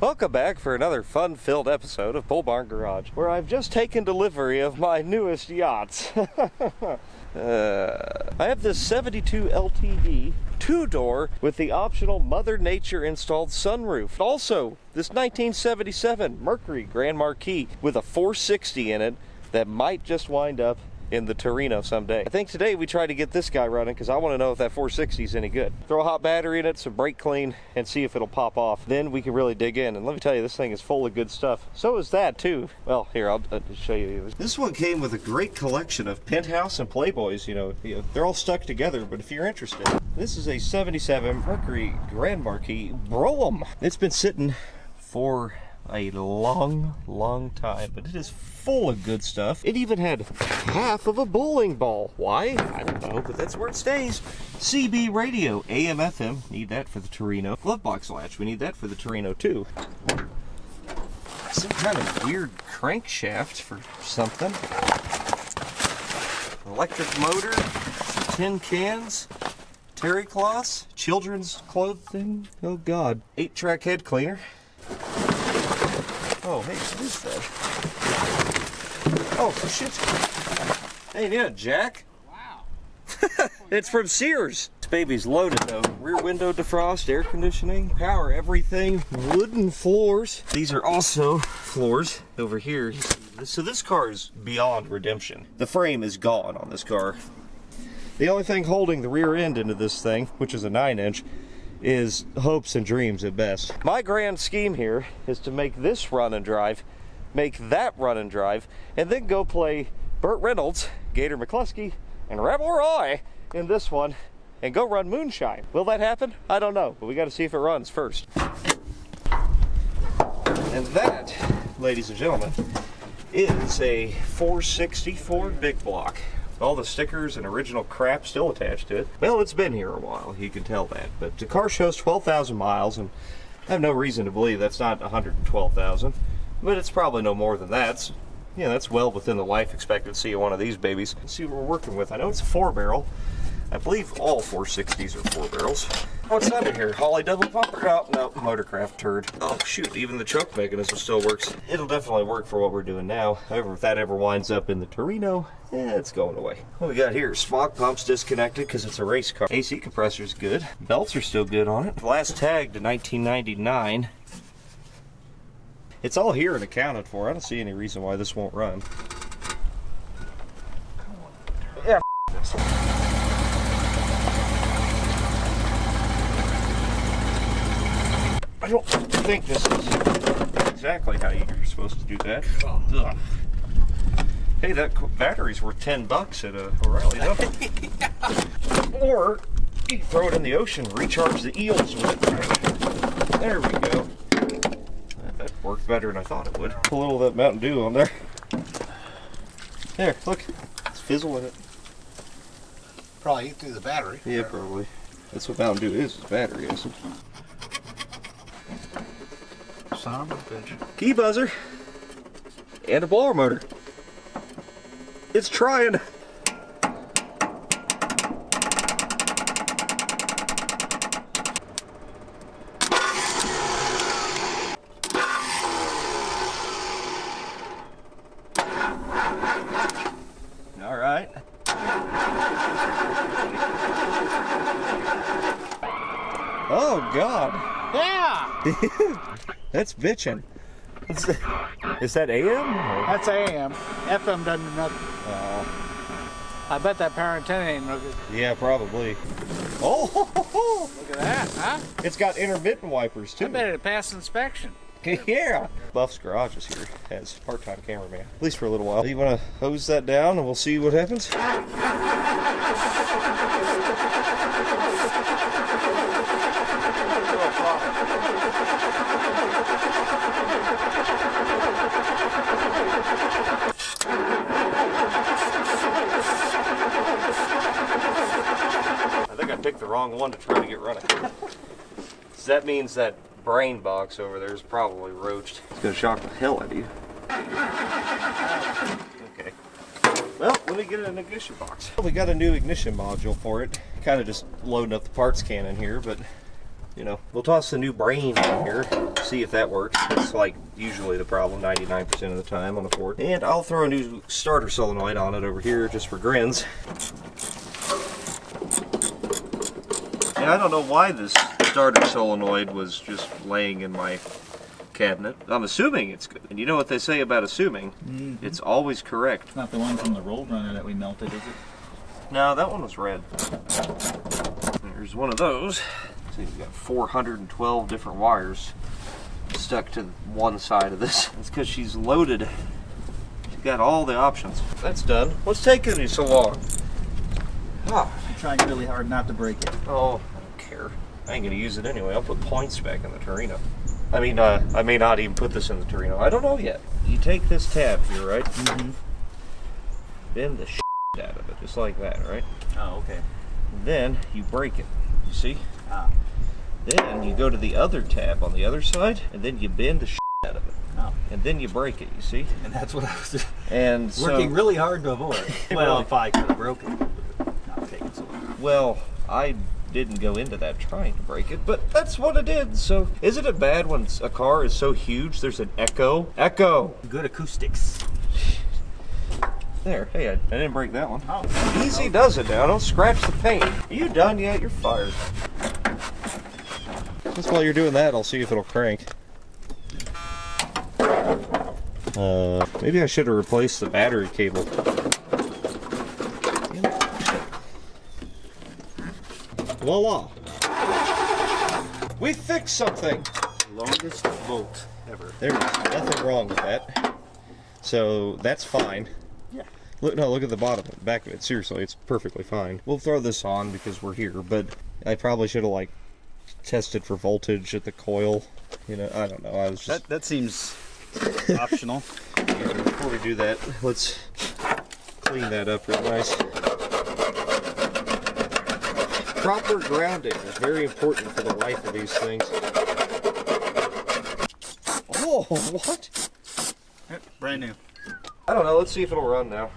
Welcome back for another fun-filled episode of Pole Barn Garage, where I've just taken delivery of my newest yachts. I have this 72 LTD two-door with the optional Mother Nature installed sunroof. Also, this 1977 Mercury Grand Marquis with a 460 in it that might just wind up in the Torino someday. I think today we try to get this guy running because I want to know if that 460 is any good. Throw a hot battery in it, some brake clean, and see if it'll pop off. Then we can really dig in. And let me tell you, this thing is full of good stuff. So is that too. Well, here, I'll show you. This one came with a great collection of Penthouse and Playboys. You know, they're all stuck together, but if you're interested. This is a 77 Mercury Grand Marquis Brougham. It's been sitting for a long time, but it is full of good stuff. It even had half of a bowling ball. Why? I don't know, but that's where it stays. CB radio, AM, FM, need that for the Torino. Glove box latch, we need that for the Torino too. Some kind of weird crankshaft for something. Electric motor, some tin cans, terry cloths, children's clothing. Oh God. 8-track head cleaner. Oh, hey, what is that? Oh, shit. Hey, yeah, Jack. Wow. It's from Sears. This baby's loaded, though. Rear window defrost, air conditioning, power everything, wooden floors. These are also floors over here. So this car is beyond redemption. The frame is gone on this car. The only thing holding the rear end into this thing, which is a 9-inch, is hopes and dreams at best. My grand scheme here is to make this run and drive, make that run and drive, and then go play Burt Reynolds, Gator McCluskey, and Rebel Roy in this one, and go run Moonshine. Will that happen? I don't know, but we got to see if it runs first. And that, ladies and gentlemen, is a 460 Ford Big Block. All the stickers and original crap still attached to it. Well, it's been here a while, you can tell that. But the car shows 12,000 miles, and I have no reason to believe that's not 112,000. But it's probably no more than that. Yeah, that's well within the life expectancy of one of these babies. Let's see what we're working with. I know it's a 4-barrel. I believe all 460s are 4 barrels. What's under here? Holly double pumper? Oh, no, Motorcraft turd. Oh, shoot, even the choke mechanism still works. It'll definitely work for what we're doing now. However, if that ever winds up in the Torino, it's going away. What we got here? Smog pump's disconnected because it's a race car. AC compressor's good. Belts are still good on it. Last tagged to 1999. It's all here and accounted for. I don't see any reason why this won't run. Yeah, this. I don't think this is exactly how you're supposed to do that. Ugh. Hey, that battery's worth $10 at O'Reilly, though. Yeah. Or you can throw it in the ocean, recharge the eels with it. There we go. That worked better than I thought it would. Put a little of that Mountain Dew on there. There, look. It's fizzling it. Probably eat through the battery. Yeah, probably. That's what Mountain Dew is battery acid. Son of a bitch. Key buzzer. And a blower motor. It's trying. All right. Oh, God. Yeah! That's bitching. Is that AM? That's AM. FM doesn't do nothing. Oh. I bet that power antenna ain't no good. Yeah, probably. Oh! Look at that, huh? It's got intermittent wipers, too. I bet it passed inspection. Yeah. Buff's Garage is here as part-time cameraman, at least for a little while. You want to hose that down and we'll see what happens? I think I picked the wrong one to try to get running. So that means that brain box over there is probably roached. It's gonna shock the hell out of you. Okay. Well, let me get an ignition box. We got a new ignition module for it. Kind of just loading up the parts can in here, but you know, we'll toss the new brain in here, see if that works. It's like usually the problem 99% of the time on a Ford. And I'll throw a new starter solenoid on it over here just for grins. Yeah, I don't know why this starter solenoid was just laying in my cabinet. I'm assuming it's good. And you know what they say about assuming? Mm-hmm. It's always correct. It's not the one from the Roadrunner that we melted, is it? No, that one was red. There's one of those. See, we've got 412 different wires stuck to one side of this. That's because she's loaded. She's got all the options. That's done. What's taking you so long? I'm trying really hard not to break it. Oh, I don't care. I ain't gonna use it anyway. I'll put points back in the Torino. I mean, I may not even put this in the Torino. I don't know yet. You take this tab here, right? Mm-hmm. Bend the shit out of it, just like that, right? Oh, okay. And then you break it. You see? Ah. Then you go to the other tab on the other side, and then you bend the shit out of it. Oh. And then you break it, you see? And that's what I was and working really hard to avoid. Well, if I could have broken it, it would not taken so long. Well, I didn't go into that trying to break it, but that's what I did. So, isn't it bad when a car is so huge there's an echo? Echo! Good acoustics. There, hey, I didn't break that one. Oh. Easy does it now, don't scratch the paint. Are you done yet? You're fired. Just while you're doing that, I'll see if it'll crank. Maybe I should have replaced the battery cable. Voila! We fixed something! Longest bolt ever. There's nothing wrong with that. So, that's fine. Yeah. Look at the bottom, back of it. Seriously, it's perfectly fine. We'll throw this on because we're here, but I probably should have, like, tested for voltage at the coil. You know, I don't know. I was just... That seems optional. Yeah, before we do that, let's clean that up real nice. Proper grounding is very important for the life of these things. Oh, what? Brand new. I don't know. Let's see if it'll run now.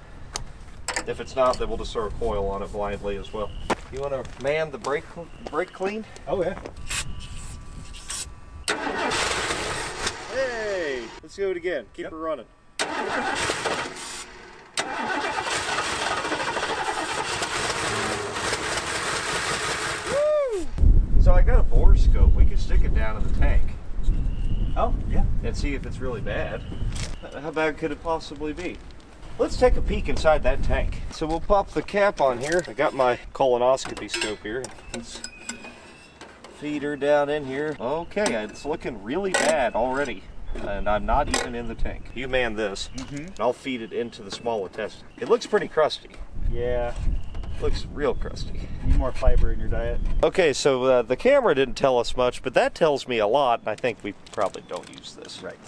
If it's not, then we'll just throw a coil on it blindly as well. You want to man the brake clean? Oh, yeah. Hey! Let's do it again. Keep her running. Woo! So I got a bore scope. We could stick it down in the tank. Oh, yeah. And see if it's really bad. How bad could it possibly be? Let's take a peek inside that tank. So we'll pop the cap on here. I got my colonoscopy scope here. Let's feed her down in here. Okay, it's looking really bad already. And I'm not even in the tank. You man this, and I'll feed it into the small intestine. It looks pretty crusty. Yeah. Looks real crusty. Need more fiber in your diet. Okay, so the camera didn't tell us much, but that tells me a lot, and I think we probably don't use this. Right.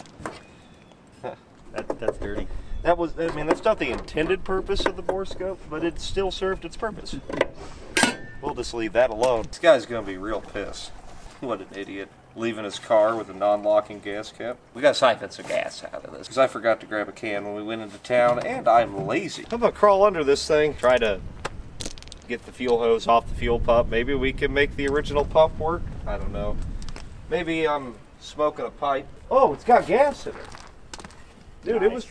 That's dirty. That was, I mean, that's not the intended purpose of the bore scope, but it still served its purpose. We'll just leave that alone. This guy's gonna be real pissed. What an idiot. Leaving his car with a non-locking gas cap. We gotta siphon some gas out of this, because I forgot to grab a can when we went into town, and I'm lazy. I'm gonna crawl under this thing, try to get the fuel hose off the fuel pump. Maybe we can make the original pump work. I don't know. Maybe I'm smoking a pipe. Oh, it's got gas in it. Dude, nice. it was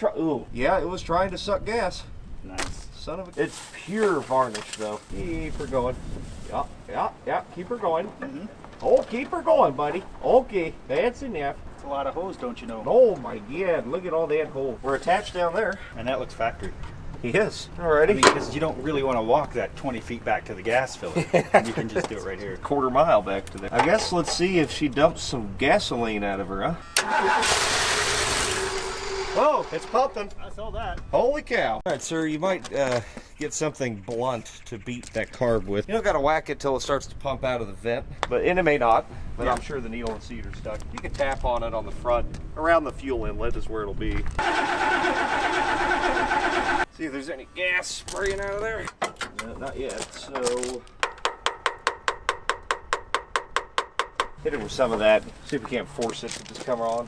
it was trying to suck gas. Nice. Son of a... It's pure varnish, though. Keep her going. Yeah, keep her going. Mm-hmm. Oh, keep her going, buddy. Okay, that's enough. It's a lot of hose, don't you know? Oh my God, look at all that hole. We're attached down there. And that looks factory. Yes, alrighty. I mean, because you don't really want to walk that 20 feet back to the gas filler. You can just do it right here. Quarter mile back to there. I guess let's see if she dumps some gasoline out of her, huh? Oh, it's pumping. I saw that. Holy cow. All right, sir, you might get something blunt to beat that carb with. You don't got to whack it till it starts to pump out of the vent, and it may not, but yeah. I'm sure the needle and seat are stuck. You can tap on it on the front. Around the fuel inlet is where it'll be. See if there's any gas spraying out of there. No, not yet, so... hit it with some of that. See if we can't force it to just come on.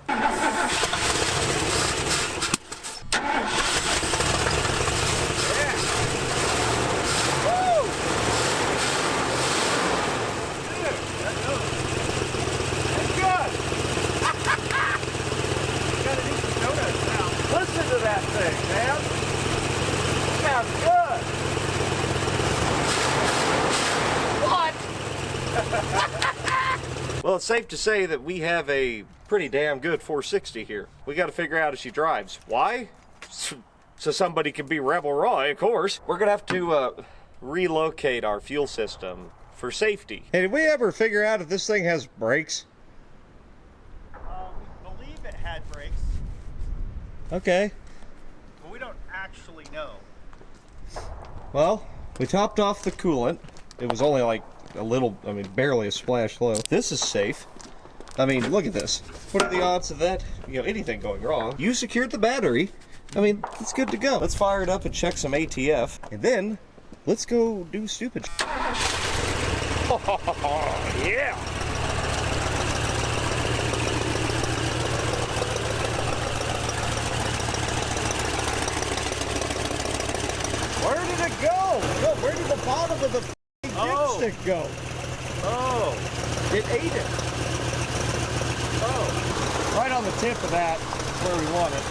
it's safe to say that we have a pretty damn good 460 here. We got to figure out if she drives. Why? So somebody can be Rebel Roy, of course. We're gonna have to relocate our fuel system for safety. Hey, did we ever figure out if this thing has brakes? We believe it had brakes, Okay. but we don't actually know. Well, we topped off the coolant. It was only like a little, I mean, barely a splash low. This is safe. I mean, look at this. What are the odds of that, anything going wrong? You secured the battery. I mean, it's good to go. Let's fire it up and check some ATF. And then, let's go do stupid shit. Yeah! Where did it go? No, where did the bottom of the dipstick go? Oh, it ate it. Oh, right on the tip of that, where we want it.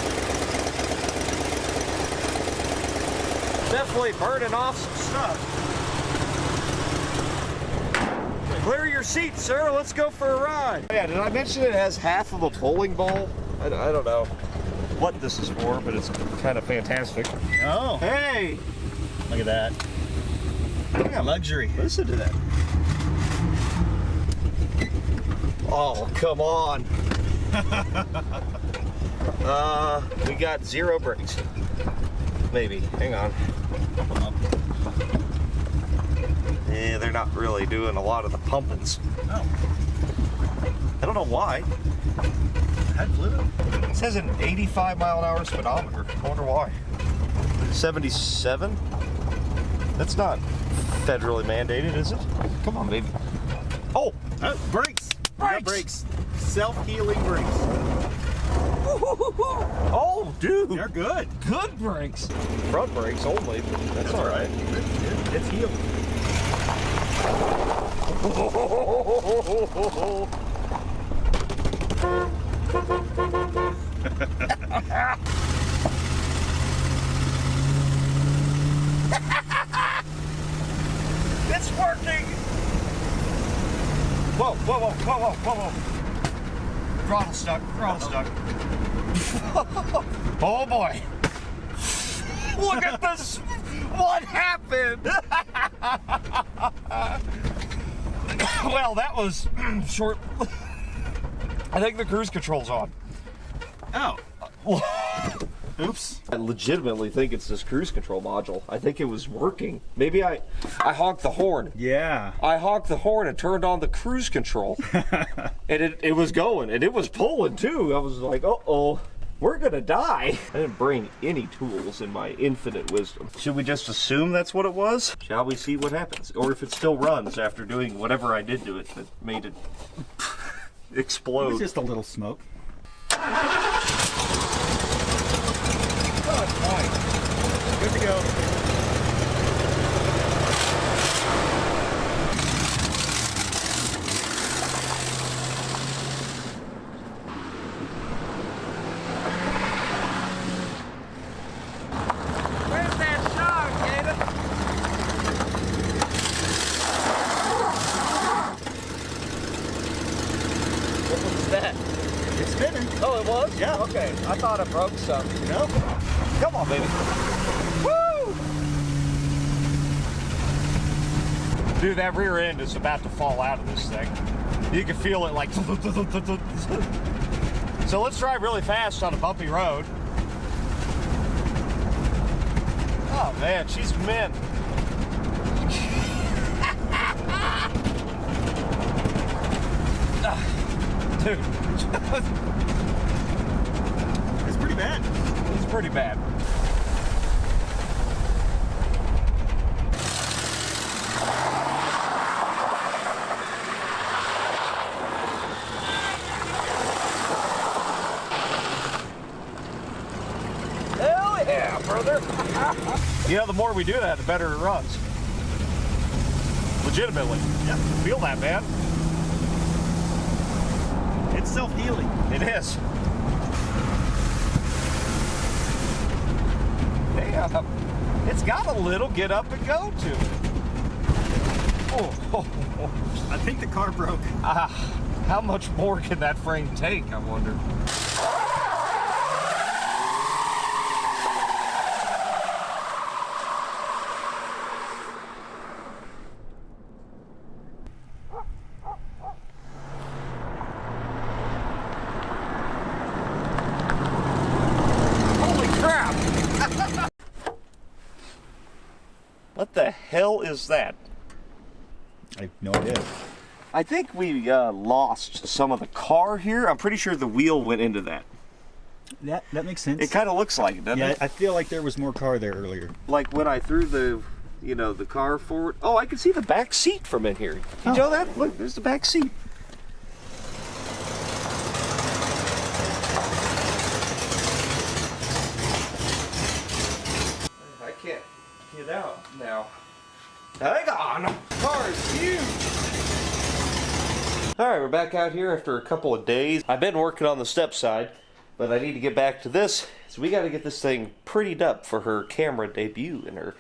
Definitely burning off some stuff. Clear your seat, sir. Let's go for a ride. Yeah, did I mention it has half of a bowling ball? I don't know what this is for, but it's kind of fantastic. Oh, Hey! look at that. Damn. Luxury. Listen to that. Oh, come on. We got 0 brakes. Maybe. Hang on. Yeah, they're not really doing a lot of the pumpings. Oh, I don't know why. had fluid. It says an 85-mile-an-hour speedometer. I wonder why. 77? That's not federally mandated, is it? Come on, baby. Oh! Oh, brakes. We got brakes. Self-healing brakes. Oh, dude! They're good. Good brakes. Front brakes only, but that's all right. It's healed. It's working! Whoa, whoa, whoa, whoa, whoa, whoa, whoa. Throttle stuck, throttle stuck. Oh boy. Look at this. What happened? Well, that was short. I think the cruise control's on. Oh. Oops. I legitimately think it's this cruise control module. I think it was working. Maybe I honked the horn. Yeah. I honked the horn and turned on the cruise control. And it was going, and it was pulling too. I was like, uh-oh, we're gonna die. I didn't bring any tools in my infinite wisdom. Should we just assume that's what it was? Shall we see what happens? Or if it still runs after doing whatever I did to it that made it It explode. was just a little smoke. Oh, it's fine. Good to go. Where's that shark, Gator? What was that? It's spinning. Oh, it was? Yeah. Okay. I thought I broke something. No. Come on, baby. Woo! Dude, that rear end is about to fall out of this thing. You can feel it like... So let's drive really fast on a bumpy road. Oh, man, she's mint. Dude. It's pretty bad. It's pretty bad. Hell yeah, brother. You know, the more we do that, the better it runs. Legitimately. Yeah. Feel that, man. It's self-healing. It is. Damn. It's got a little get up and go to it. Oh, I think the car broke. How much more can that frame take, I wonder? Holy crap! What the hell is that? I have no idea. I think we lost some of the car here. I'm pretty sure the wheel went into that. That makes sense. It kind of looks like it, doesn't it? I feel like there was more car there earlier. Like when I threw the, the car forward. Oh, I can see the back seat from in here. You know that? Look, there's the back seat. I can't get out now. Hang on! Car is huge! Alright, we're back out here after a couple of days. I've been working on the step side, but I need to get back to this. So we got to get this thing prettied up for her camera debut in her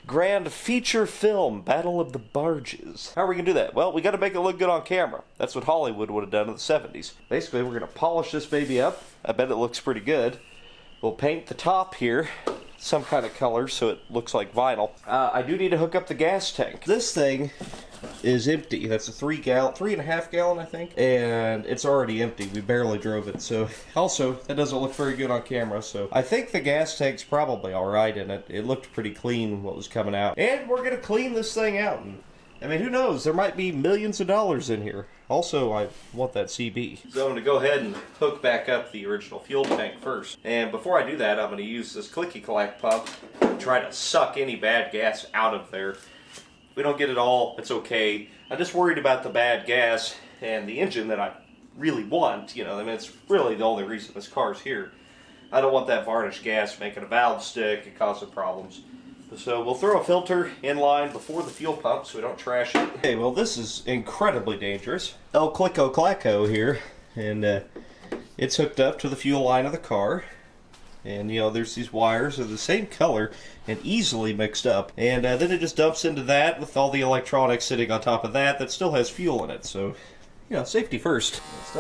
grand feature film, Battle of the Barges. How are we going to do that? Well, we got to make it look good on camera. That's what Hollywood would have done in the 70s. Basically, we're going to polish this baby up. I bet it looks pretty good. We'll paint the top here some kind of color so it looks like vinyl. I do need to hook up the gas tank. This thing is empty. That's a 3.5 gallon, I think, and it's already empty. We barely drove it, so also that doesn't look very good on camera. So I think the gas tank's probably all right in it. It looked pretty clean what was coming out, and we're gonna clean this thing out. And I mean, who knows? There might be millions of dollars in here. Also, I want that CB. So I'm going to go ahead and hook back up the original fuel tank first. And before I do that, I'm going to use this clicky-clack pump and try to suck any bad gas out of there. If we don't get it all, it's okay. I'm just worried about the bad gas and the engine that I really want. I mean, it's really the only reason this car's here. I don't want that varnished gas making a valve stick and causing problems. So we'll throw a filter in line before the fuel pump so we don't trash it. Okay, well this is incredibly dangerous. El Clicko Clacko here, and it's hooked up to the fuel line of the car. And there's these wires of the same color and easily mixed up. And then it just dumps into that with all the electronics sitting on top of that that still has fuel in it. So, safety first. It's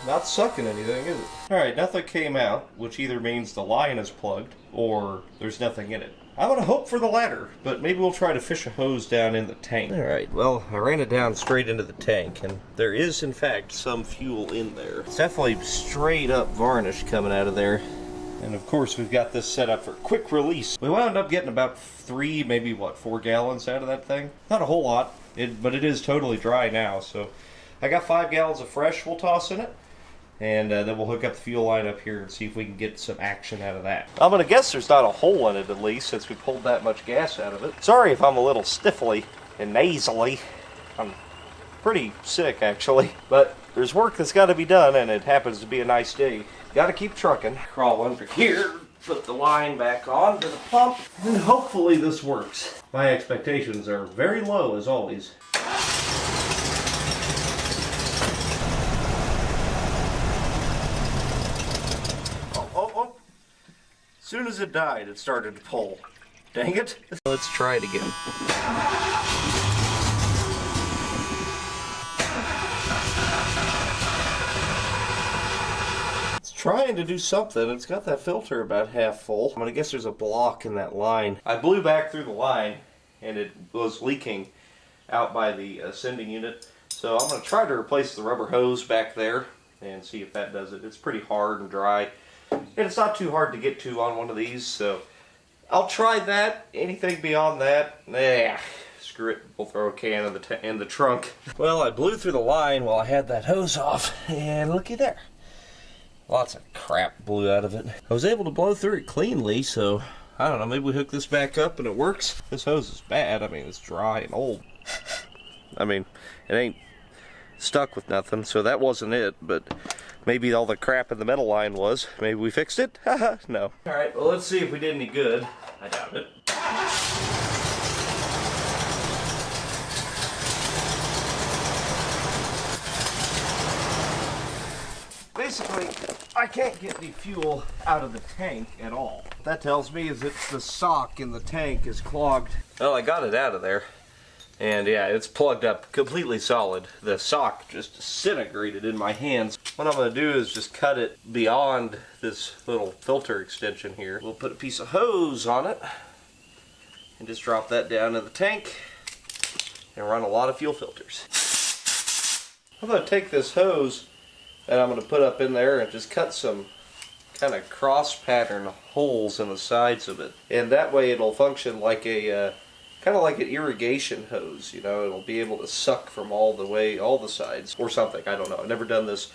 not sucking anything, is it? Alright, nothing came out, which either means the line is plugged or there's nothing in it. I want to hope for the latter, but maybe we'll try to fish a hose down in the tank. Alright, well, I ran it down straight into the tank, and there is, in fact, some fuel in there. It's definitely straight up varnish coming out of there. And of course, we've got this set up for quick release. We wound up getting about 3, maybe 4 gallons out of that thing. Not a whole lot, but it is totally dry now, so I got 5 gallons of fresh we'll toss in it. And then we'll hook up the fuel line up here and see if we can get some action out of that. I'm going to guess there's not a hole in it, at least, since we pulled that much gas out of it. Sorry if I'm a little stiffly and nasally. I'm pretty sick, actually. But there's work that's got to be done, and it happens to be a nice day. Got to keep trucking. Crawl under here, put the line back on to the pump, and hopefully this works. My expectations are very low, as always. As soon as it died, it started to pull. Dang it. Let's try it again. It's trying to do something. It's got that filter about half full. I'm gonna guess there's a block in that line. I blew back through the line, and it was leaking out by the sending unit. So I'm gonna try to replace the rubber hose back there and see if that does it. It's pretty hard and dry. And it's not too hard to get to on one of these, so I'll try that. Anything beyond that, screw it. We'll throw a can in the trunk. Well, I blew through the line while I had that hose off, and looky there. Lots of crap blew out of it. I was able to blow through it cleanly, so I don't know, maybe we hook this back up and it works. This hose is bad. I mean, it's dry and old. I mean, it ain't stuck with nothing, so that wasn't it, but maybe all the crap in the metal line was. Maybe we fixed it? Haha, no. Alright, well, let's see if we did any good. I doubt it. Basically, I can't get the fuel out of the tank at all. What that tells me is that the sock in the tank is clogged. Well, I got it out of there. And yeah, it's plugged up completely solid. The sock just disintegrated in my hands. What I'm going to do is just cut it beyond this little filter extension here. We'll put a piece of hose on it and just drop that down in the tank and run a lot of fuel filters. I'm going to take this hose and I'm going to put up in there and just cut some kind of cross pattern holes in the sides of it. And that way it'll function like a kind of like an irrigation hose, you know. It'll be able to suck from all the sides or something. I don't know. I've never done this.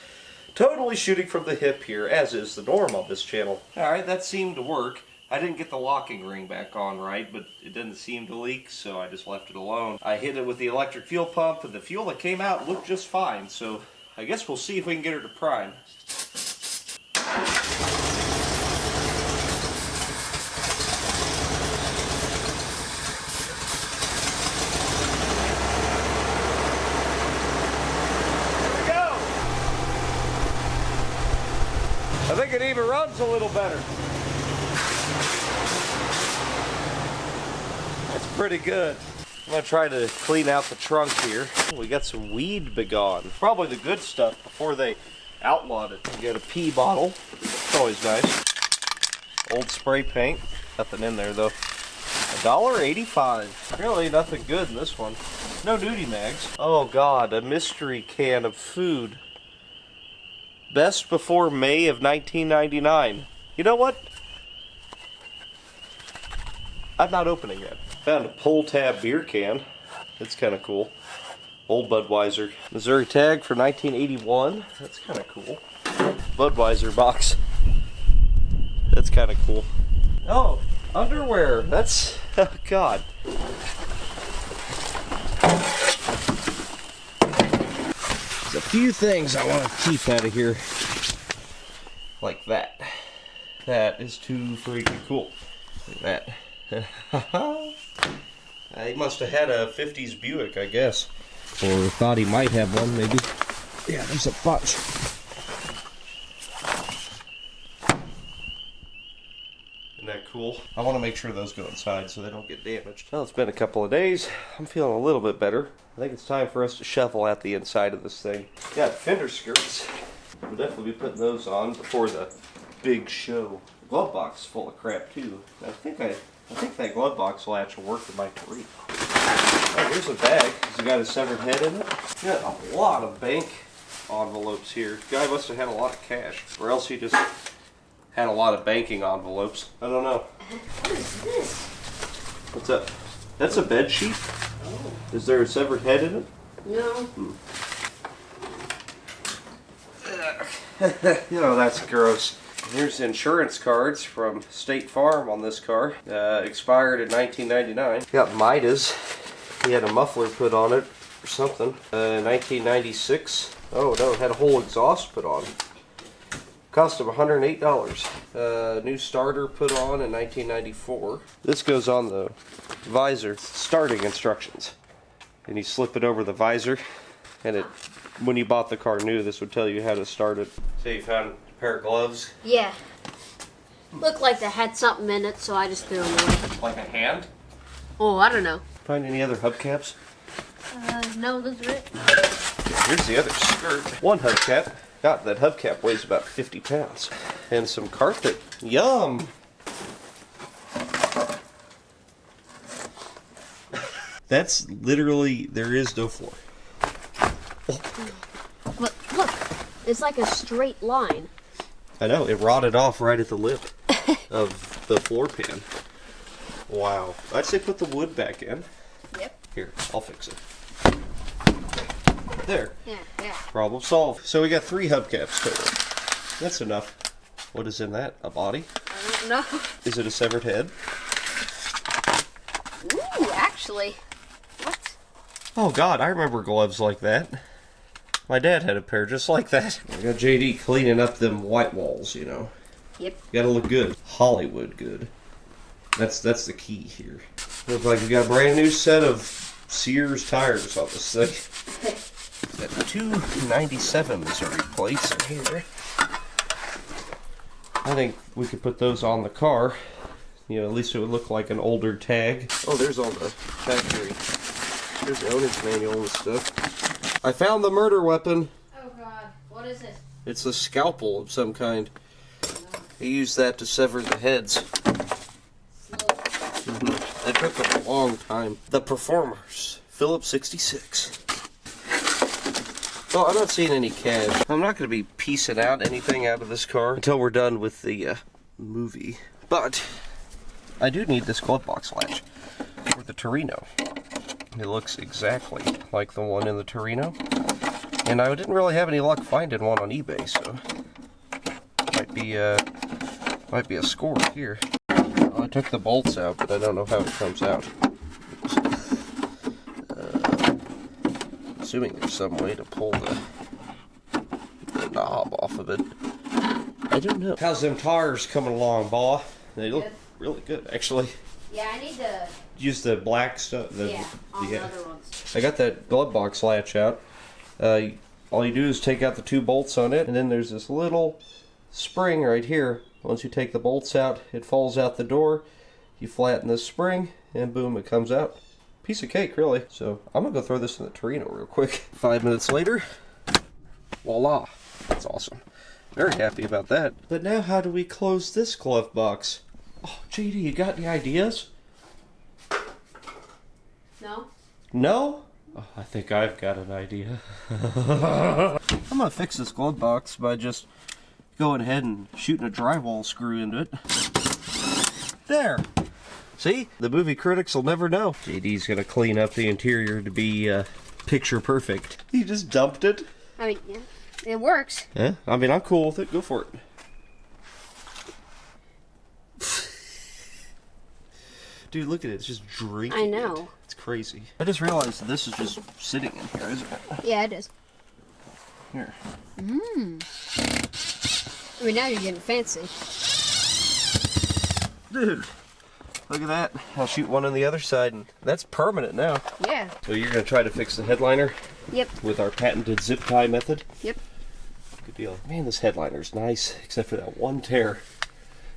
Totally shooting from the hip here, as is the norm on this channel. Alright, that seemed to work. I didn't get the locking ring back on right, but it didn't seem to leak, so I just left it alone. I hit it with the electric fuel pump, and the fuel that came out looked just fine, so I guess we'll see if we can get her to prime. I think it even runs a little better. That's pretty good. I'm going to try to clean out the trunk here. We got some weed begone. Probably the good stuff before they outlawed it. We got a pee bottle. It's always nice. Old spray paint. Nothing in there though. $1.85. Really nothing good in this one. No nudie mags. Oh God, a mystery can of food. Best before May of 1999. You know what? I'm not opening it. Found a pull tab beer can. That's kind of cool. Old Budweiser. Missouri tag for 1981. That's kind of cool. Budweiser box. That's kind of cool. Oh, underwear. That's, oh God. There's a few things I want to keep out of here. Like that. That is too freaking cool. Like that. He must have had a 50s Buick, I guess. Or thought he might have one, maybe. Yeah, there's a bunch. Isn't that cool? I want to make sure those go inside so they don't get damaged. Well, it's been a couple of days. I'm feeling a little bit better. I think it's time for us to shovel out the inside of this thing. Got fender skirts. We'll definitely be putting those on before the big show. The glove box is full of crap too. I think that glove box latch will work in my Torino. Oh, here's a bag. Has it got a severed head in it? Got a lot of bank envelopes here. The guy must have had a lot of cash, or else he just had a lot of banking envelopes. I don't know. What is this? What's that? That's a bed sheet. Oh. Is there a severed head in it? No. You know, that's gross. Here's insurance cards from State Farm on this car. Expired in 1999. Got Midas. He had a muffler put on it or something. 1996. Oh no, it had a whole exhaust put on. Cost him $108. New starter put on in 1994. This goes on the visor. Starting instructions. And you slip it over the visor, and it, when you bought the car new, this would tell you how to start it. So you found a pair of gloves. Yeah. Looked like they had something in it, so I just threw them away. Like a hand? Oh, I don't know. Find any other hubcaps? No, those are it. Here's the other skirt. One hubcap. God, that hubcap weighs about 50 pounds. And some carpet. Yum! That's literally, there is no floor. But look, it's like a straight line. I know, it rotted off right at the lip of the floor pan. Wow. I'd say put the wood back in. Yep. Here, I'll fix it. There. Yeah. Problem solved. So we got 3 hubcaps total. That's enough. What is in that? A body? I don't know. Is it a severed head? Ooh, actually. What? Oh God, I remember gloves like that. My dad had a pair just like that. I got JD cleaning up them white walls, you know. Yep. Gotta look good. Hollywood good. That's the key here. Looks like we got a brand new set of Sears tires on this thing. Got 297 Missouri plates in here. I think we could put those on the car. You know, at least it would look like an older tag. Oh, there's all the factory Here's the owner's manual and stuff. I found the murder weapon. Oh God, what is it? It's a scalpel of some kind. He used that to sever the heads. It took them a long time. The Performers, Phillips 66. Well, I'm not seeing any cash. I'm not going to be piecing out anything out of this car until we're done with the movie. But I do need this glove box latch for the Torino. It looks exactly like the one in the Torino. And I didn't really have any luck finding one on eBay, so might be a score here. Well, I took the bolts out, but I don't know how it comes out. Assuming there's some way to pull the knob off of it. I don't know. How's them tires coming along, Ba? They look really good, actually. Yeah, I need to Use the black stuff. on the other ones. I got that glove box latch out. All you do is take out the 2 bolts on it, and then there's this little spring right here. Once you take the bolts out, it falls out the door. You flatten this spring, and boom, it comes out. Piece of cake, really. So I'm gonna go throw this in the Torino real quick. 5 minutes later, voila. That's awesome. Very happy about that. But now how do we close this glove box? Oh, JD, you got any ideas? No? No? Oh, I think I've got an idea. I'm gonna fix this glove box by just going ahead and shooting a drywall screw into it. There! See? The movie critics will never know. JD's gonna clean up the interior to be picture perfect. He just dumped it? I mean, yeah, it works. Yeah, I mean, I'm cool with it. Go for it. Dude, look at it. It's just drinking. I know. It. It's crazy. I just realized this is just sitting in here, isn't it? Yeah, it is. Here. I mean, now you're getting fancy. Dude, look at that. I'll shoot one on the other side, and that's permanent now. Yeah. So you're going to try to fix the headliner? Yep. With our patented zip tie method? Yep. Good deal. Man, this headliner's nice, except for that one tear.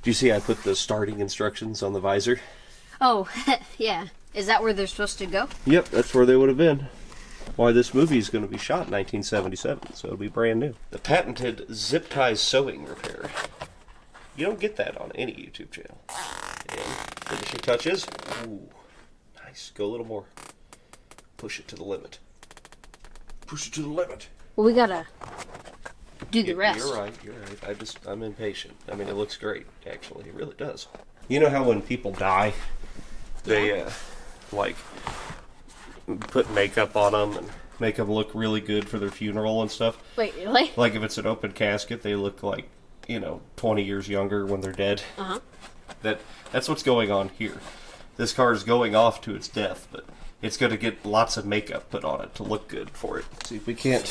Do you see I put the starting instructions on the visor? Oh, yeah. Is that where they're supposed to go? Yep, that's where they would have been. Why, this movie is going to be shot in 1977, so it'll be brand new. The patented zip tie sewing repair. You don't get that on any YouTube channel. And finishing touches. Ooh, nice. Go a little more. Push it to the limit. Push it to the limit. Well, we gotta do the rest. You're right. You're right. I'm impatient. I mean, it looks great. Actually, it really does. You know how when people die, they like put makeup on them and make them look really good for their funeral and stuff. Wait, really? Like if it's an open casket, they look like 20 years younger when they're dead. Uh-huh. That's what's going on here. This car is going off to its death, but it's going to get lots of makeup put on it to look good for it. See if we can't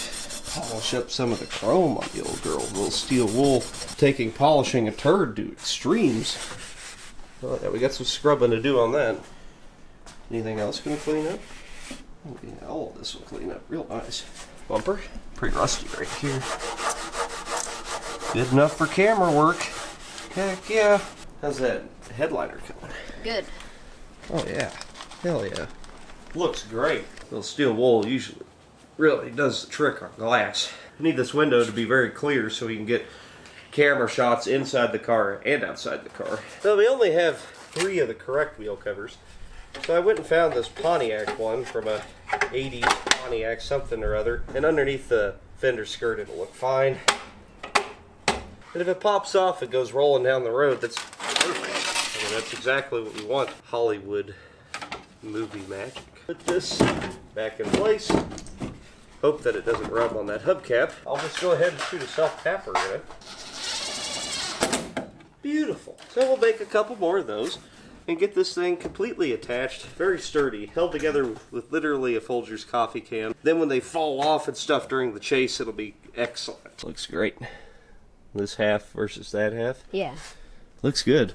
polish up some of the chrome on the old girl. A little steel wool taking polishing a turd to extremes. Oh, yeah, we got some scrubbing to do on that. Anything else going to clean up? Oh, yeah, all of this will clean up real nice. Bumper, pretty rusty right here. Good enough for camera work. Heck yeah. How's that headliner coming? Good. Oh yeah. Hell yeah. Looks great. Little steel wool usually really does the trick on glass. I need this window to be very clear so we can get camera shots inside the car and outside the car. So we only have 3 of the correct wheel covers. So I went and found this Pontiac one from a 80s Pontiac something or other. And underneath the fender skirt it'll look fine. And if it pops off, it goes rolling down the road. That's perfect. I mean, that's exactly what we want. Hollywood movie magic. Put this back in place. Hope that it doesn't rub on that hubcap. I'll just go ahead and shoot a self-tapper in it. Beautiful. So we'll make a couple more of those and get this thing completely attached, very sturdy, held together with literally a Folgers coffee can. Then when they fall off and stuff during the chase, it'll be excellent. Looks great. This half versus that half. Yeah. Looks good.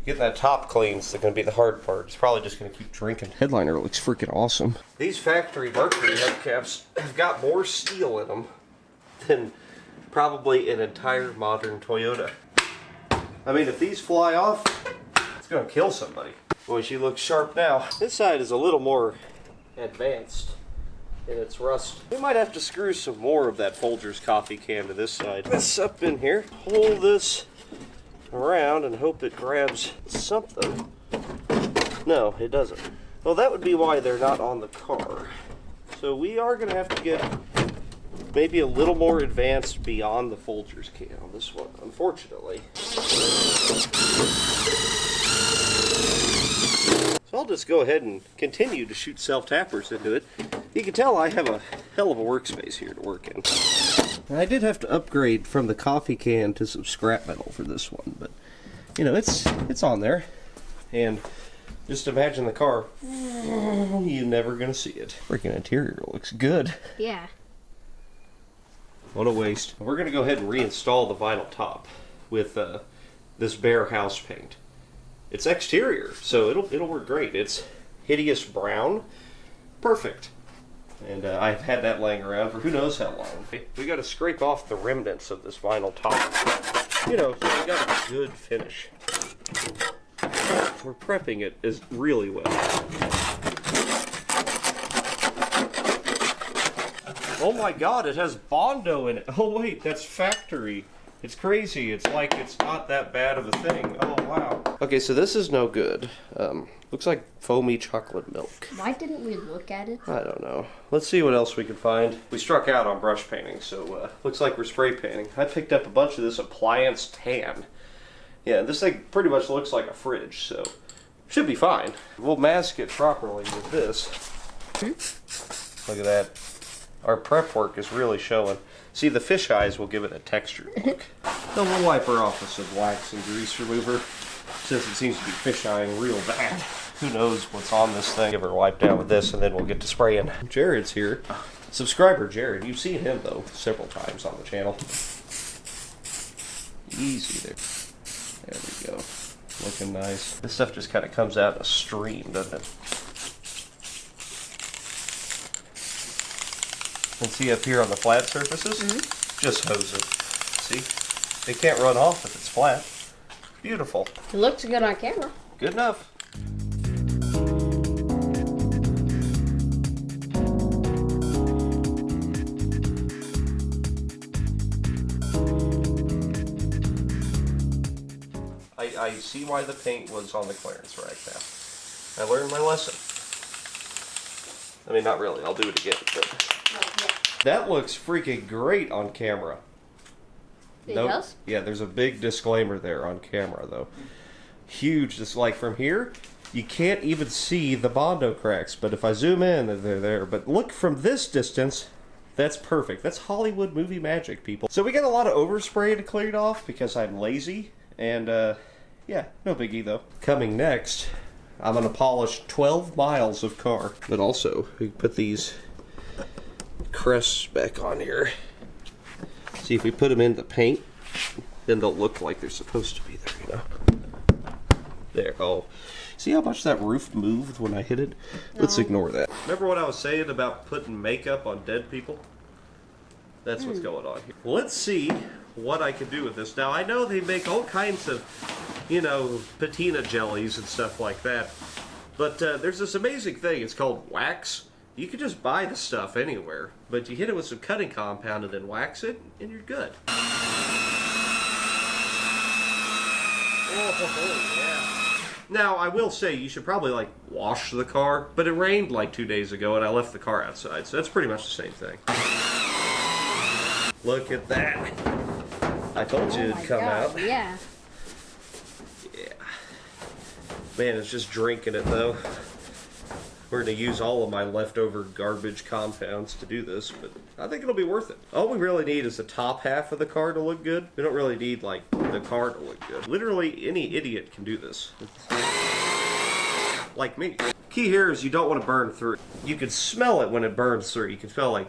Getting that top clean is going to be the hard part. It's probably just going to keep drinking. Headliner looks freaking awesome. These factory Mercury hubcaps have got more steel in them than probably an entire modern Toyota. I mean, if these fly off, it's going to kill somebody. Boy, she looks sharp now. This side is a little more advanced in its rust. We might have to screw some more of that Folgers coffee can to this side. This up in here, pull this around and hope it grabs something. No, it doesn't. Well, that would be why they're not on the car. So we are going to have to get maybe a little more advanced beyond the Folgers can on this one, unfortunately. So I'll just go ahead and continue to shoot self-tappers into it. You can tell I have a hell of a workspace here to work in. And I did have to upgrade from the coffee can to some scrap metal for this one, but you know, it's on there. And just imagine the car. You're never gonna see it. Freaking interior looks good. Yeah. What a waste. We're gonna go ahead and reinstall the vinyl top with this bare house paint. It's exterior, so it'll work great. It's hideous brown, perfect. And I've had that laying around for who knows how long. We got to scrape off the remnants of this vinyl top. You know, so we got a good finish. We're prepping it really well. Oh my God, it has Bondo in it. Oh wait, that's factory. It's crazy. It's like it's not that bad of a thing. Oh wow. Okay, so this is no good. Looks like foamy chocolate milk. Why didn't we look at it? I don't know. Let's see what else we can find. We struck out on brush painting, so looks like we're spray painting. I picked up a bunch of this appliance tan. Yeah, this thing pretty much looks like a fridge, so should be fine. We'll mask it properly with this. Look at that. Our prep work is really showing. See, the fish eyes will give it a textured look. Then we'll wipe her off with some wax and grease remover, since it seems to be fish eyeing real bad. Who knows what's on this thing. Give her a wipe down with this, and then we'll get to spraying. Jared's here. Subscriber Jared. You've seen him, though, several times on the channel. Easy there. There we go. Looking nice. This stuff just kind of comes out in a stream, doesn't it? And see up here on the flat surfaces? Just hose it. See? It can't run off if it's flat. Beautiful. It looks good on camera. Good enough. I see why the paint was on the clearance rack now. I learned my lesson. I mean, not really. I'll do it again. But that looks freaking great on camera. It does? Yeah, there's a big disclaimer there on camera, though. Huge. Just like from here, you can't even see the Bondo cracks. But if I zoom in, they're there. But look from this distance, that's perfect. That's Hollywood movie magic, people. So we got a lot of overspray to clear it off because I'm lazy. And, yeah, no biggie, though. Coming next, I'm going to polish 12 miles of car. But also, we put these crests back on here. See, if we put them in the paint, then they'll look like they're supposed to be there, you know? There, oh. See how much that roof moved when I hit it? No. Let's ignore that. Remember what I was saying about putting makeup on dead people? That's what's going on here. Let's see what I can do with this. Now, I know they make all kinds of, you know, patina jellies and stuff like that. But there's this amazing thing. It's called wax. You can just buy the stuff anywhere. But you hit it with some cutting compound and then wax it, and you're good. Oh, yeah. Now, I will say, you should probably, like, wash the car. But it rained, like, 2 days ago, and I left the car outside. So that's pretty much the same thing. Look at that. I told you it'd come out. Yeah. Yeah. Man, it's just drinking it, though. We're going to use all of my leftover garbage compounds to do this, but I think it'll be worth it. All we really need is the top half of the car to look good. We don't really need, like, the car to look good. Literally, any idiot can do this. Like me. Key here is you don't want to burn through. You can smell it when it burns through. You can smell, like,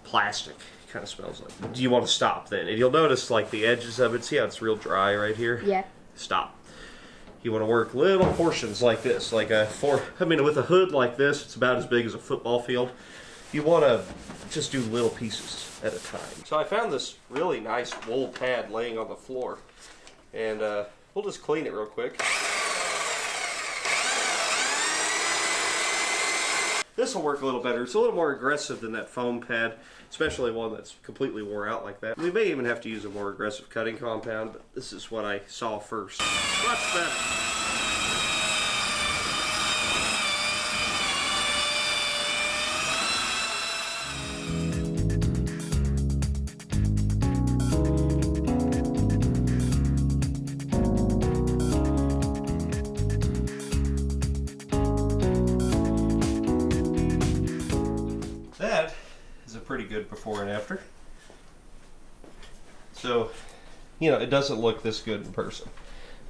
plastic. It kind of smells like. Do you want to stop then? And you'll notice, like, the edges of it. See how it's real dry right here? Yeah. Stop. You want to work little portions like this, like with a hood like this, it's about as big as a football field. You want to just do little pieces at a time. So I found this really nice wool pad laying on the floor, and we'll just clean it real quick. This will work a little better. It's a little more aggressive than that foam pad, especially one that's completely wore out like that. We may even have to use a more aggressive cutting compound, but this is what I saw first. Much better. That is a pretty good before and after. So, you know, it doesn't look this good in person,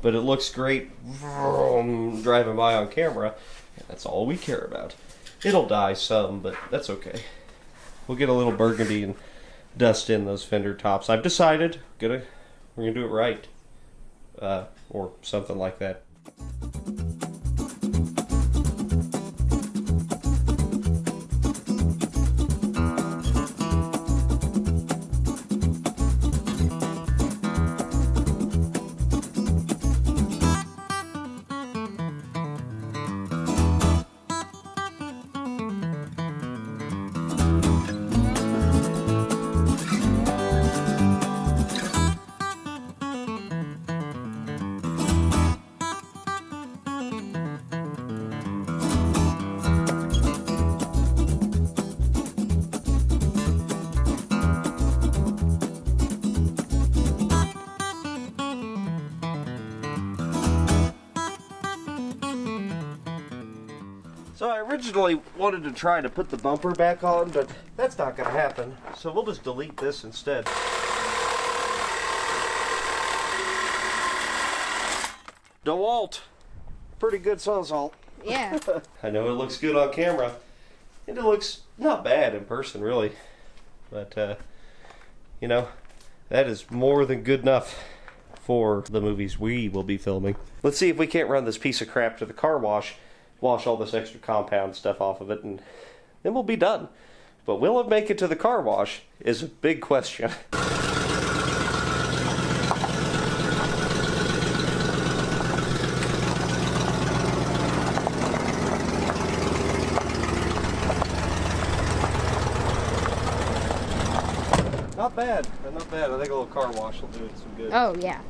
but it looks great driving by on camera, and that's all we care about. It'll die some, but that's okay. We'll get a little burgundy and dust in those fender tops. I've decided we're gonna do it right, or something like that. So I originally wanted to try to put the bumper back on, but that's not going to happen. So we'll just delete this instead. DeWalt. Pretty good Sawzall. Yeah. I know it looks good on camera. And it looks not bad in person, really. But, you know, that is more than good enough for the movies we will be filming. Let's see if we can't run this piece of crap to the car wash all this extra compound stuff off of it, and then we'll be done. But will it make it to the car wash is a big question. Not bad, not bad. I think a little car wash will do it some good. Oh, yeah.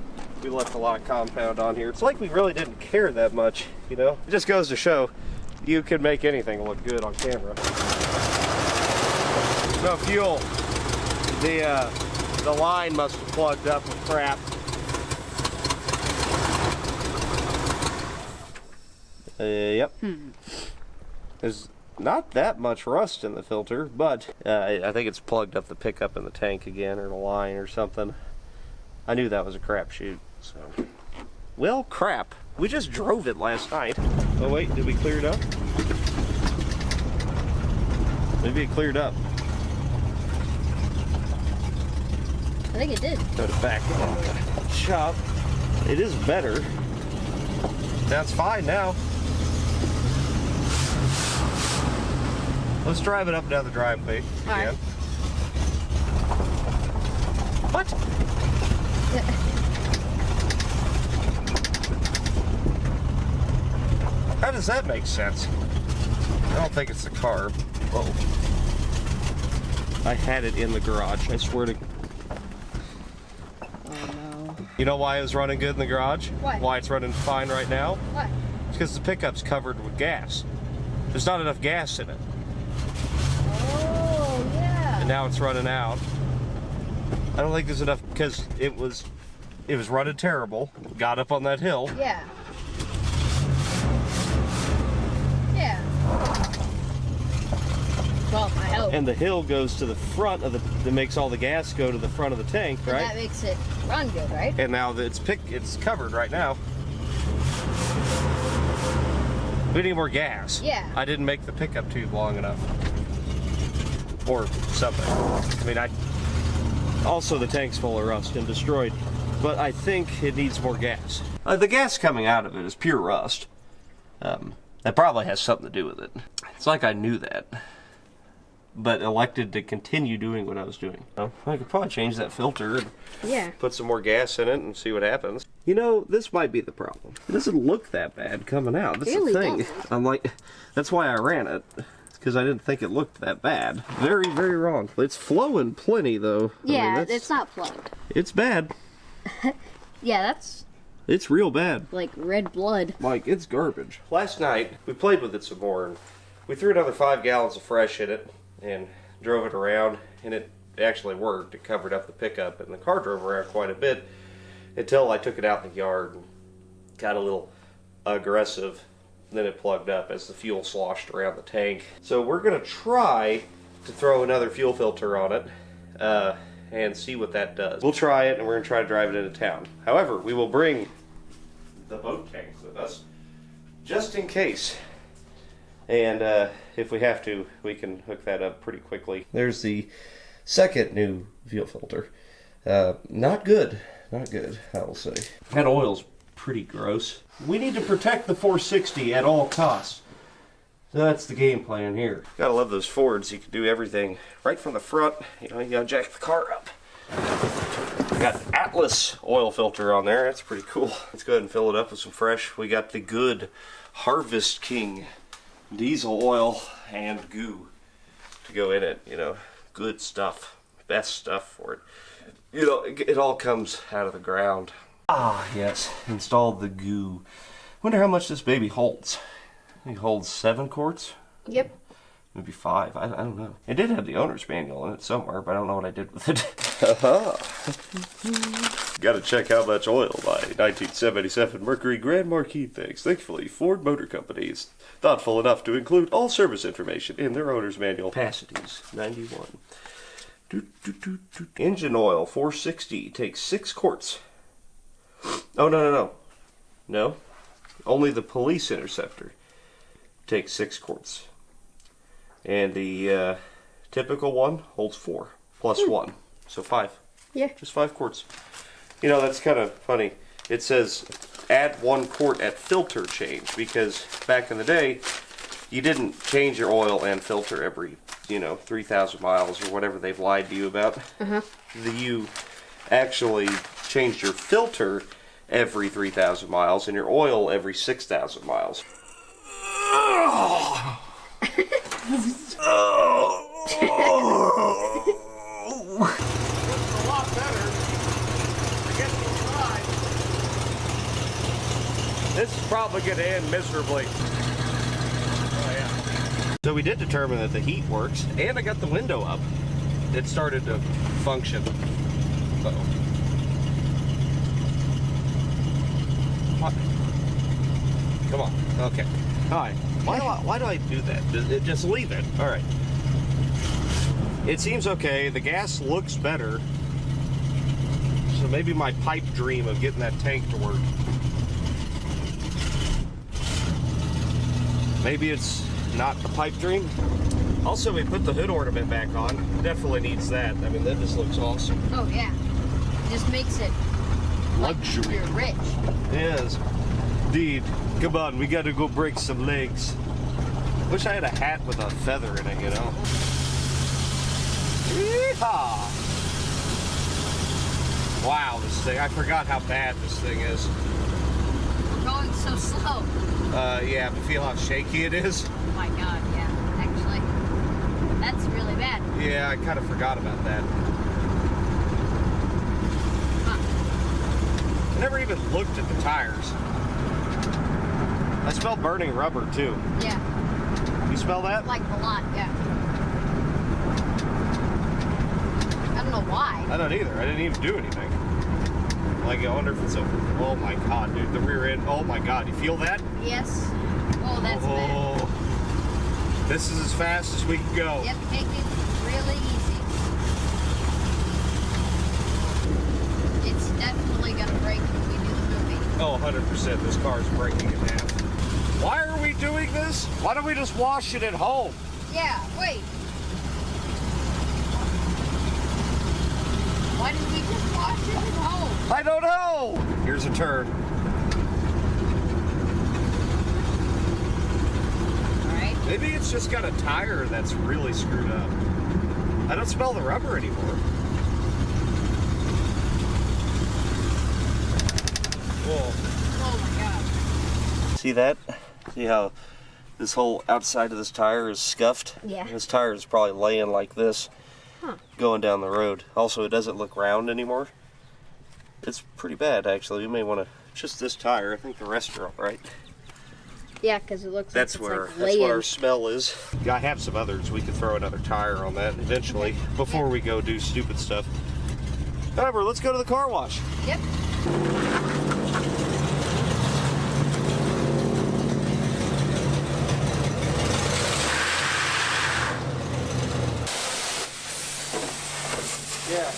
We left a lot of compound on here. It's like we really didn't care that much, you know? It just goes to show you can make anything look good on camera. No fuel. The line must have plugged up with crap. Yep. There's not that much rust in the filter, but I think it's plugged up the pickup in the tank again, or the line or something. I knew that was a crapshoot. So, well, crap. We just drove it last night. Oh wait, did we clear it up? Maybe it cleared up. I think it did. Go to back shop. It is better. That's fine now. Let's drive it up and down the driveway again. All right. What? How does that make sense? I don't think it's the car. Whoa. I had it in the garage, I swear to... Oh, no. You know why it was running good in the garage? What? Why it's running fine right now? What? It's because the pickup's covered with gas. There's not enough gas in it. Oh, yeah. And now it's running out. I don't think there's enough, because it was running terrible. Got up on that hill. Yeah. Yeah. Well, I hope. And the hill goes to the front of that makes all the gas go to the front of the tank, And right? that makes it run good, right? And now that it's covered right now. We need more gas. Yeah. I didn't make the pickup tube long enough. Or something. I mean, also the tank's full of rust and destroyed. But I think it needs more gas. The gas coming out of it is pure rust. That probably has something to do with it. It's like I knew that, but elected to continue doing what I was doing. I could probably change that filter and Yeah. put some more gas in it and see what happens. You know, this might be the problem. It doesn't look that bad coming out. That's Really the thing. doesn't. I'm like, that's why I ran it. It's because I didn't think it looked that bad. Very, very wrong. It's flowing plenty, though. Yeah, it's not plugged. It's bad. Yeah, that's It's real bad. like red blood. Like, it's garbage. Last night, we played with it some more, and we threw another 5 gallons of fresh in it, and drove it around, and it actually worked. It covered up the pickup, and the car drove around quite a bit until I took it out in the yard and got a little aggressive. Then it plugged up as the fuel sloshed around the tank. So we're going to try to throw another fuel filter on it and see what that does. We'll try it, and we're going to try to drive it into town. However, we will bring the boat tank with us just in case. And if we have to, we can hook that up pretty quickly. There's the second new fuel filter. Not good. Not good, I will say. That oil's pretty gross. We need to protect the 460 at all costs. So that's the game plan here. Gotta love those Fords. You can do everything right from the front. You know, you gotta jack the car up. We got Atlas oil filter on there. That's pretty cool. Let's go ahead and fill it up with some fresh. We got the good Harvest King diesel oil and goo to go in it. You know, good stuff. Best stuff for it. You know, it all comes out of the ground. Ah, yes. Installed the goo. Wonder how much this baby holds. It holds 7 quarts? Yep. Maybe 5. I don't know. It did have the owner's manual in it somewhere, but I don't know what I did with it. Gotta check how much oil my 1977 Mercury Grand Marquis thinks. Thankfully, Ford Motor Company is thoughtful enough to include all service information in their owner's manual. Capacities, 91. Engine oil, 460, takes 6 quarts. Oh, no. No. Only the Police Interceptor takes 6 quarts. And the typical one holds 4, plus 1. So 5. Yeah. Just 5 quarts. You know, that's kind of funny. It says add 1 quart at filter change, because back in the day, you didn't change your oil and filter every, 3,000 miles or whatever they've lied to you about. You actually changed your filter every 3,000 miles and your oil every 6,000 miles. This is probably going to end miserably. So we did determine that the heat works, and I got the window up. It started to function. Uh-oh. What? Come on. Okay. Hi. Why do I do that? Just leave it. All right. It seems okay. The gas looks better. So maybe my pipe dream of getting that tank to work. Maybe it's not a pipe dream. Also, we put the hood ornament back on. Definitely needs that. I mean, that just looks awesome. Oh yeah. It just makes it Luxury. like you're rich. Yes. Indeed. Come on, we gotta go break some legs. Wish I had a hat with a feather in it, Yeehaw! Wow, this thing. I forgot how bad this thing is. We're going so slow. Yeah, but feel how shaky it is? Oh my god, yeah. Actually, that's really bad. Yeah, I kind of forgot about that. Huh. I never even looked at the tires. I smell burning rubber, too. Yeah. You smell that? Like a lot, yeah. I don't know why. I don't either. I didn't even do anything. Like, I wonder if it's a... Oh, my God, dude. The rear end. Oh, my God. You feel that? Yes. Oh, that's bad. This is as fast as we can go. Yep, take it really easy. It's definitely going to break when we do the movie. Oh, 100%. This car's breaking in half. Why are we doing this? Why don't we just wash it at home? Yeah, wait. Why didn't we just wash it at home? I don't know. Here's a turn. Alright. Maybe it's just got a tire that's really screwed up. I don't smell the rubber anymore. Whoa. Oh my god. See that? See how This whole outside of this tire is scuffed. Yeah. This tire is probably laying like this, Huh. going down the road. Also, it doesn't look round anymore. It's pretty bad, actually. You may want to just this tire. I think the rest are all right. Yeah, because it looks That's like where it's like that's laying. what our smell is. I have some others. We could throw another tire on that eventually before we go do stupid stuff. However, let's go to the car wash. Yep. Yeah.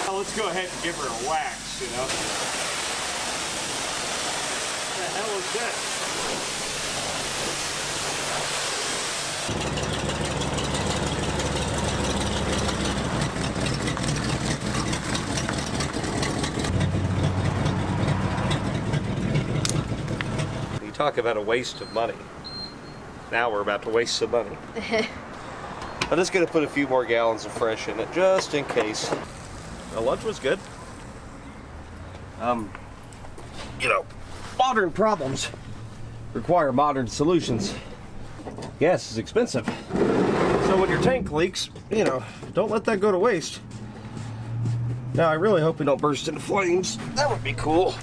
Well, let's go ahead and give her a wax, you know. What the hell is this? You talk about a waste of money. Now we're about to waste some money. I'm just gonna put a few more gallons of fresh in it, just in case. The lunch was good. You know, modern problems require modern solutions. Gas is expensive. So when your tank leaks, you know, don't let that go to waste. Now, I really hope we don't burst into flames. That would be cool.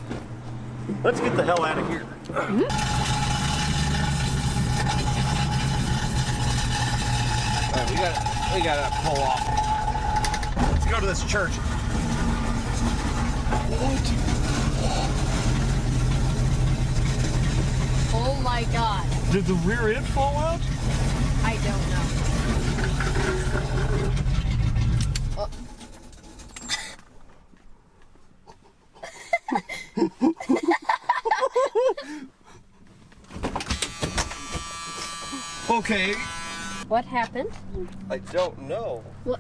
Let's get the hell out of here. All right, we gotta pull off. Let's go to this church. Oh my god. Did the rear end fall out? I don't know. Okay. What happened? I don't know. What?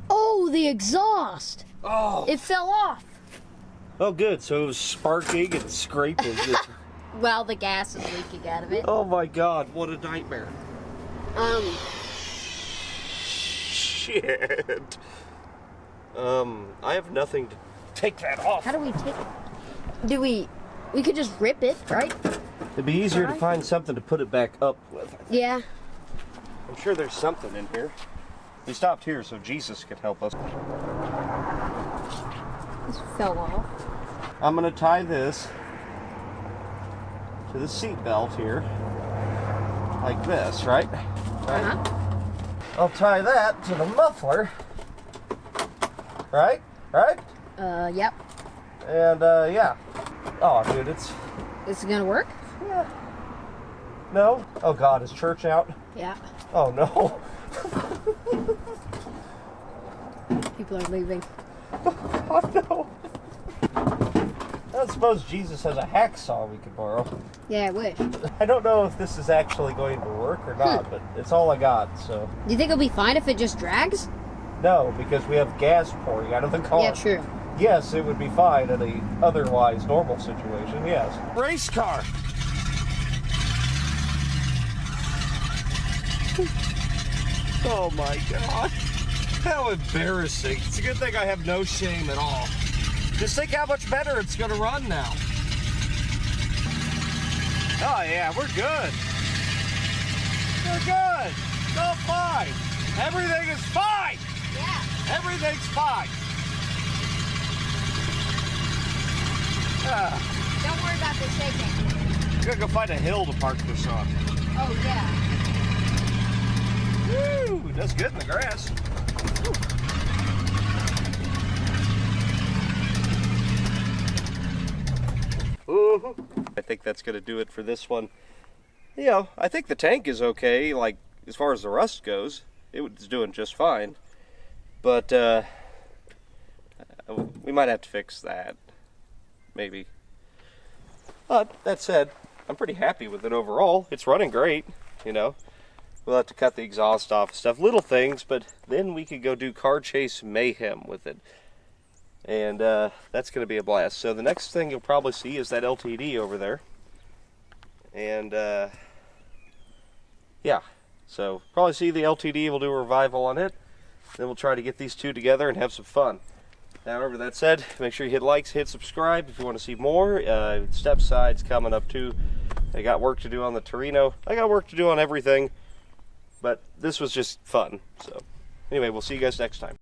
Oh, the exhaust! Oh. It fell off. Oh, good. So it was sparking and scraping. Well, the gas is leaking out of it. Oh my God! What a nightmare. Shit. I have nothing to take that off. How do we take it? Do we could just rip it, right? It'd be easier to find something to put it back up with. Yeah. I'm sure there's something in here. We stopped here so Jesus could help us. This fell off. I'm gonna tie this to the seat belt here, like this, right? Uh-huh. I'll tie that to the muffler, right? Right? Yep. And yeah. Oh, dude, it's Is it gonna work? yeah. No. Oh God, is church out? Yeah. Oh no. People are leaving. Oh no. I don't suppose Jesus has a hacksaw we could borrow. Yeah, I wish. I don't know if this is actually going to work or not, but it's all I got, so. Do you think it'll be fine if it just drags? No, because we have gas pouring out of the car. Yeah, true. Yes, it would be fine in a otherwise normal situation, yes. Race car! Oh my God. How embarrassing. It's a good thing I have no shame at all. Just think how much better it's gonna run now. Oh yeah, we're good. We're good. It's all fine. Everything is fine. Yeah. Everything's fine. Don't worry about the shaking. I'm gonna go find a hill to park this on. Oh, yeah. Woo! That's good in the grass. I think that's gonna do it for this one. You know, I think the tank is okay, like, as far as the rust goes. It's doing just fine. But, we might have to fix that. Maybe. But, that said, I'm pretty happy with it overall. It's running great, you know. We'll have to cut the exhaust off and stuff. Little things, but then we could go do car chase mayhem with it. And that's going to be a blast. So the next thing you'll probably see is that LTD over there. And yeah, so probably see the LTD. We'll do a revival on it. Then we'll try to get these two together and have some fun. However, that said, make sure you hit likes, hit subscribe if you want to see more. Step side's coming up too. I got work to do on the Torino. I got work to do on everything. But this was just fun. So anyway, we'll see you guys next time.